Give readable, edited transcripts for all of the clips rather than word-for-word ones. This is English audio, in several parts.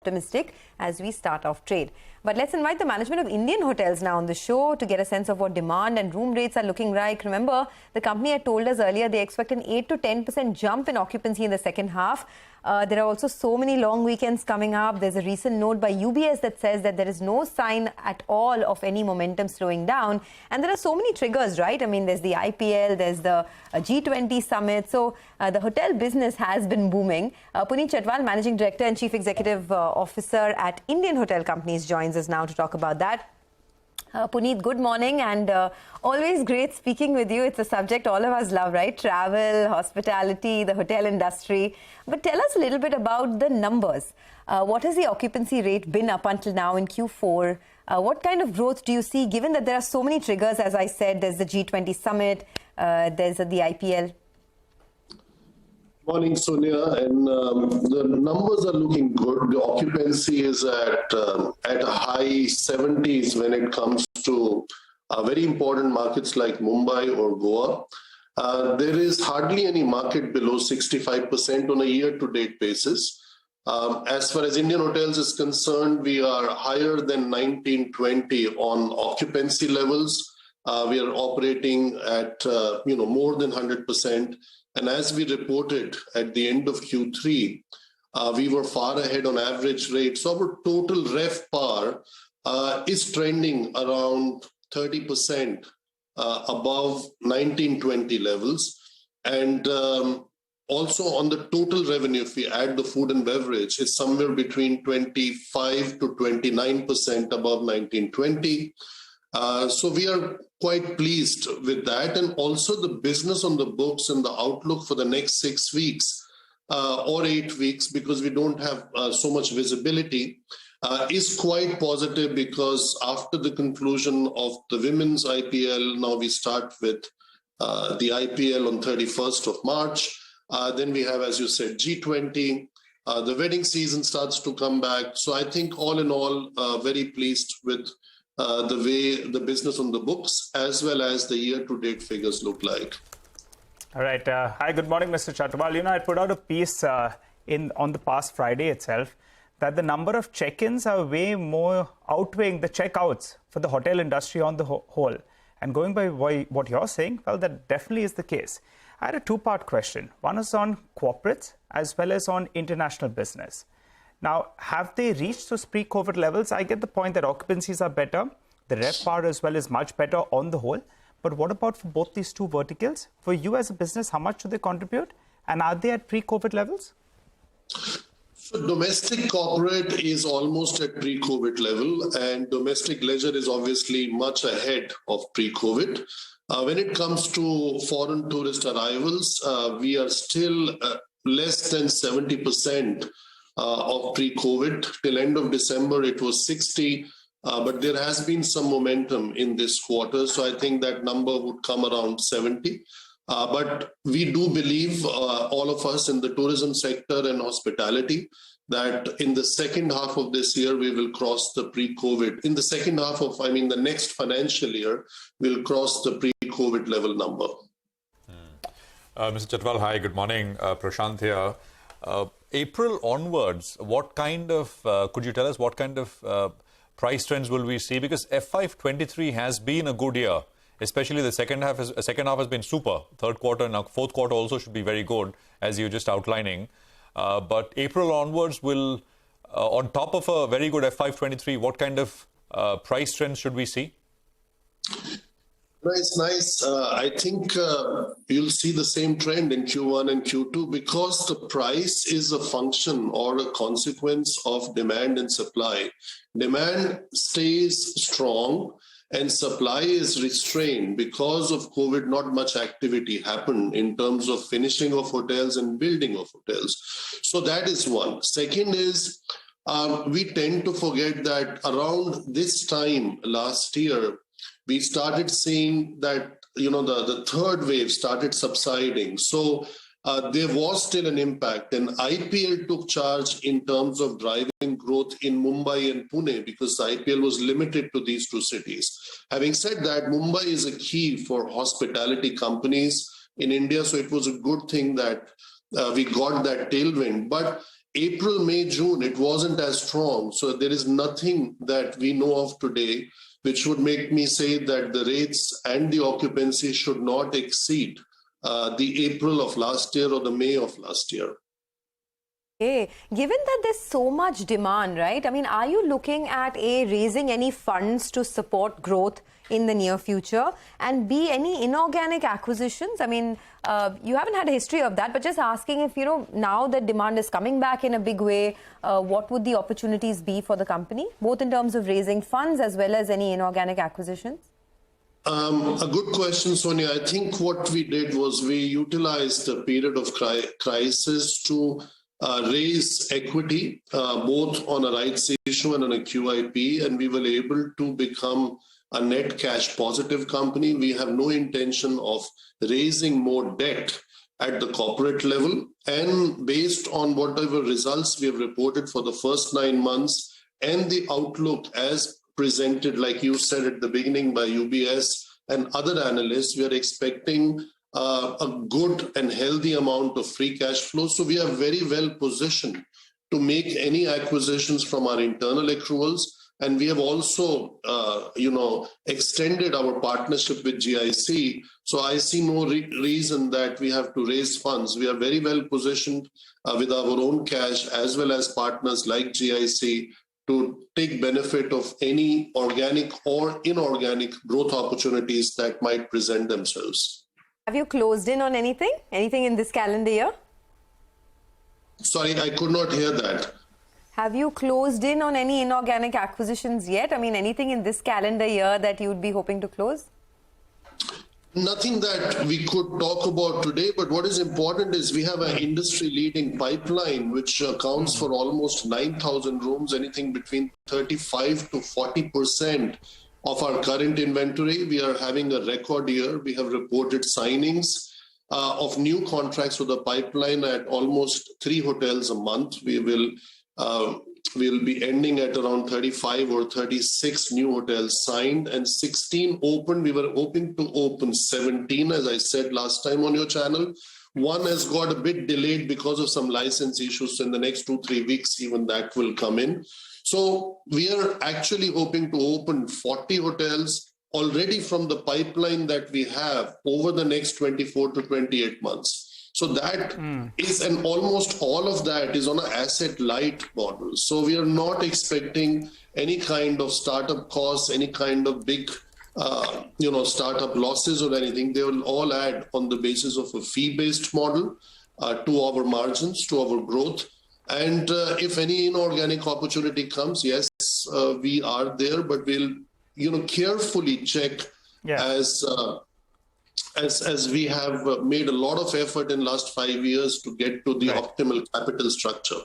Optimistic as we start off trade. But let's invite the management of Indian hotels now on the show to get a sense of what demand and room rates are looking like. Remember, the company had told us earlier they expect an 8 to 10% jump in occupancy in the second half. There are also so many long weekends coming up. There's a recent note by UBS that says that there is no sign at all of any momentum slowing down. And there are so many triggers, right? I mean, there's the IPL, there's the G20 Summit. So the hotel business has been booming. Puneet Chhatwal, Managing Director and Chief Executive Officer at Indian Hotel Companies, joins us now to talk about that. Puneet, good morning, and always great speaking with you. It's a subject all of us love, right? Travel, hospitality, the hotel industry. But tell us a little bit about the numbers. What has the occupancy rate been up until now in Q4? What kind of growth do you see, given that there are so many triggers? As I said, there's the G20 Summit, there's the IPL. Morning, Sonia, and the numbers are looking good. The occupancy is at a high 70s when it comes to very important markets like Mumbai or Goa. There is hardly any market below 65% on a year-to-date basis. As far as Indian Hotels is concerned, we are higher than 1920 on occupancy levels. We are operating at more than 100%. And as we reported at the end of Q3, we were far ahead on average rate. So our total RevPAR is trending around 30% above 1920 levels. And also on the total revenue, if we add the food and beverage, it's somewhere between 25 to 29% above 1920. So we are quite pleased with that, and also the business on the books and the outlook for the next 6 weeks or 8 weeks, because we don't have so much visibility, is quite positive, because after the conclusion of the women's IPL, now we start with the IPL on 31st of March. Then we have, as you said, G20. The wedding season starts to come back. So I think all in all, very pleased with the way the business on the books as well as the year-to-date figures look like. All right. Hi, good morning, Mr. Chhatwal. I put out a piece on the past Friday itself that the number of check-ins are way more outweighing the check-outs for the hotel industry on the whole. And going by what you're saying, well, that definitely is the case. I had a two-part question. One is on corporates as well as on international business. Now, have they reached those pre-COVID levels? I get the point that occupancies are better. The RevPAR as well is much better on the whole. But what about for both these two verticals? For you as a business, how much do they contribute? And are they at pre-COVID levels? So domestic corporate is almost at pre-COVID level, and domestic leisure is obviously much ahead of pre-COVID. When it comes to foreign tourist arrivals, we are still less than 70% of pre-COVID. Till end of December, it was 60, but there has been some momentum in this quarter. So I think that number would come around 70. But we do believe, all of us in the tourism sector and hospitality, that in the second half of this year, we will cross the pre-COVID. In the second half of, the next financial year, we'll cross the pre-COVID level number. Mr. Chhatwal, hi, good morning. Prashant here. April onwards, what kind of, could you tell us what kind of price trends will we see? Because FY23 has been a good year, especially the second half has been super. Third quarter and fourth quarter also should be very good, as you're just outlining. But April onwards will, on top of a very good FY23, what kind of price trends should we see? Nice. I think you'll see the same trend in Q1 and Q2, because the price is a function or a consequence of demand and supply. Demand stays strong and supply is restrained because of COVID. Not much activity happened in terms of finishing of hotels and building of hotels. So that is one. Second is, we tend to forget that around this time last year, we started seeing that, the third wave started subsiding. So there was still an impact, and IPL took charge in terms of driving growth in Mumbai and Pune, because the IPL was limited to these two cities. Having said that, Mumbai is a key for hospitality companies in India, so it was a good thing that we got that tailwind. But April, May, June, it wasn't as strong. So there is nothing that we know of today which would make me say that the rates and the occupancy should not exceed the April of last year or the May of last year. Okay. Given that there's so much demand, right? I mean, are you looking at A, raising any funds to support growth in the near future, and B, any inorganic acquisitions? I mean, you haven't had a history of that, but just asking if, now that demand is coming back in a big way, what would the opportunities be for the company, both in terms of raising funds as well as any inorganic acquisitions? A good question, Sonia. I think what we did was we utilized the period of crisis to raise equity, both on a rights issue and on a QIP, and we were able to become a net cash positive company. We have no intention of raising more debt at the corporate level. And based on whatever results we have reported for the first 9 months and the outlook as presented, like you said at the beginning, by UBS and other analysts, we are expecting a good and healthy amount of free cash flow. So we are very well positioned to make any acquisitions from our internal accruals. And we have also, extended our partnership with GIC. So I see no reason that we have to raise funds. We are very well positioned with our own cash as well as partners like GIC to take benefit of any organic or inorganic growth opportunities that might present themselves. Have you closed in on anything? Anything in this calendar year? Sorry, I could not hear that. Have you closed in on any inorganic acquisitions yet? I mean, anything in this calendar year that you would be hoping to close? Nothing that we could talk about today, but what is important is we have an industry-leading pipeline which accounts for almost 9,000 rooms, anything between 35 to 40% of our current inventory. We are having a record year. We have reported signings of new contracts with the pipeline at almost 3 hotels a month. We'll be ending at around 35 or 36 new hotels signed and 16 open. We were hoping to open 17, as I said last time on your channel. One has got a bit delayed because of some license issues. So in the next 2-3 weeks, even that will come in. So we are actually hoping to open 40 hotels already from the pipeline that we have over the next 24 to 28 months. So that is, and almost all of that is on an asset-light model. So we are not expecting any kind of startup costs, any kind of big, startup losses or anything. They will all add on the basis of a fee-based model to our margins, to our growth. And if any inorganic opportunity comes, yes, we are there, but we'll, carefully check as we have made a lot of effort in last 5 years to get to the optimal capital structure.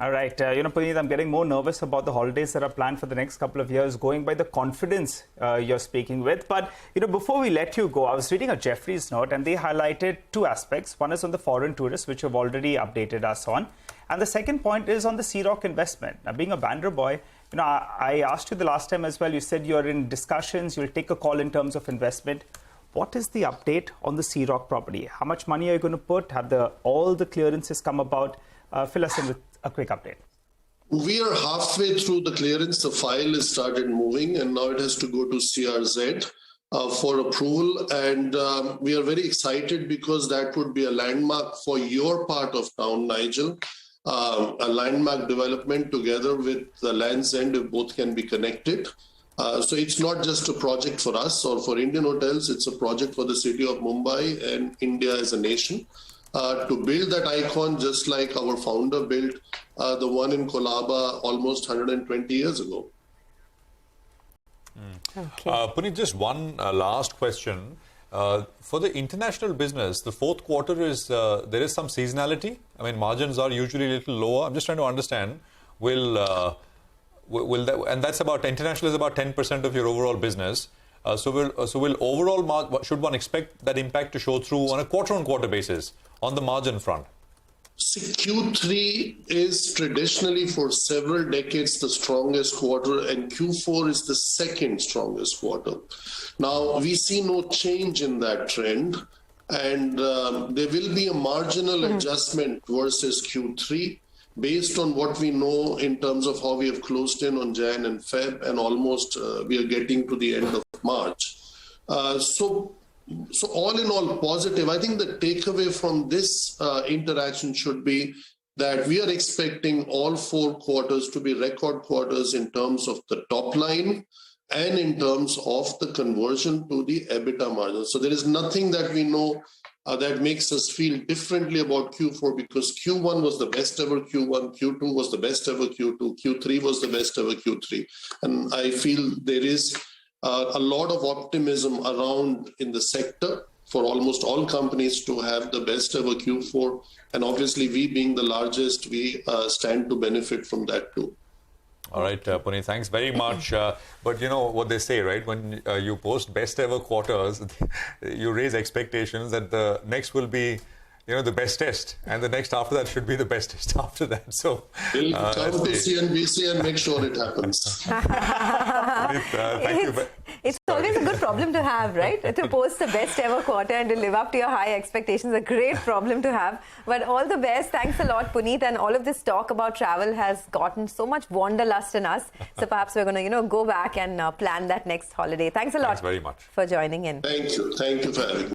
All right. Puneet, I'm getting more nervous about the holidays that are planned for the next couple of years, going by the confidence you're speaking with. But, before we let you go, I was reading a Jefferies note and they highlighted 2 aspects. One is on the foreign tourists, which you've already updated us on. And the second point is on the Sea Rock investment. Now, being a Bandra boy, I asked you the last time as well. You said you're in discussions. You'll take a call in terms of investment. What is the update on the Sea Rock property? How much money are you going to put? Have all the clearances come about? Fill us in with a quick update. We are halfway through the clearance. The file has started moving and now it has to go to CRZ for approval. And we are very excited because that would be a landmark for your part of town, Nigel. A landmark development together with the Land's End, if both can be connected. So it's not just a project for us or for Indian hotels, it's a project for the city of Mumbai and India as a nation. To build that icon just like our founder built the one in Colaba almost 120 years ago. Okay. Puneet, just one last question. For the international business, the fourth quarter is, there is some seasonality. I mean, margins are usually a little lower. I'm just trying to understand, will that, and that's about, international is about 10% of your overall business. So will overall, should one expect that impact to show through on a quarter-on-quarter basis on the margin front? See, Q3 is traditionally for several decades the strongest quarter and Q4 is the second strongest quarter. Now, we see no change in that trend and there will be a marginal adjustment versus Q3 based on what we know in terms of how we have closed in on Jan and Feb, and almost we are getting to the end of March. So all in all, positive. I think the takeaway from this interaction should be that we are expecting all 4 quarters to be record quarters in terms of the top line and in terms of the conversion to the EBITDA margin. So there is nothing that we know that makes us feel differently about Q4, because Q1 was the best ever Q1, Q2 was the best ever Q2, Q3 was the best ever Q3. And I feel there is a lot of optimism around in the sector for almost all companies to have the best ever Q4. And obviously, we being the largest, we stand to benefit from that too. All right, Puneet, thanks very much. But you know what they say, right? When you post best ever quarters, you raise expectations that the next will be, the bestest, and the next after that should be the bestest after that. So we'll come to CNBC and make sure it happens. Puneet, thank you. It's always a good problem to have, right? To post the best ever quarter and to live up to your high expectations, a great problem to have. But all the best. Thanks a lot, Puneet. And all of this talk about travel has gotten so much wanderlust in us. So perhaps we're going to, go back and plan that next holiday. Thanks a lot. Thanks very much for joining in. Thank you. Thank you for having me.